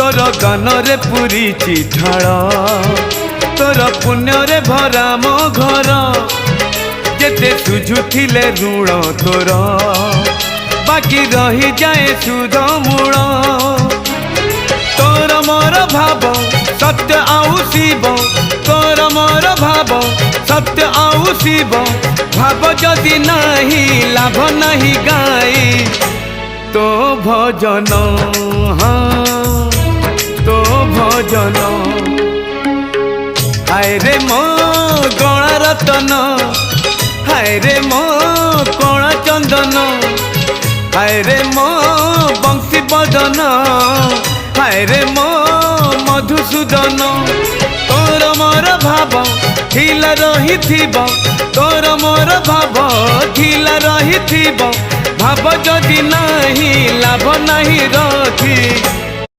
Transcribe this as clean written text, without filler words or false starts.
तोर गान रे पूरी ढाल तोर पुण्य रे भरा मो घर जेते सुझुथिले ऋण तोर बाकी रही जाए सुध मूल तोर मोर भाव सत्य आउ शिव तोर मोर भाव सत्य आउ शिव भाव जदि नहीं लाभ नहीं गाई तो भजन हाँ तो भजन हाय रे मो गणा रतन हाय रे मो कणा चंदन हाय रे मो बंशी बदन हाय रे मो मधुसूदन तोर मोर भाव थिला रही तोर मोर भाव थिला रही भाव जदि नहीं लाभ नहीं रथी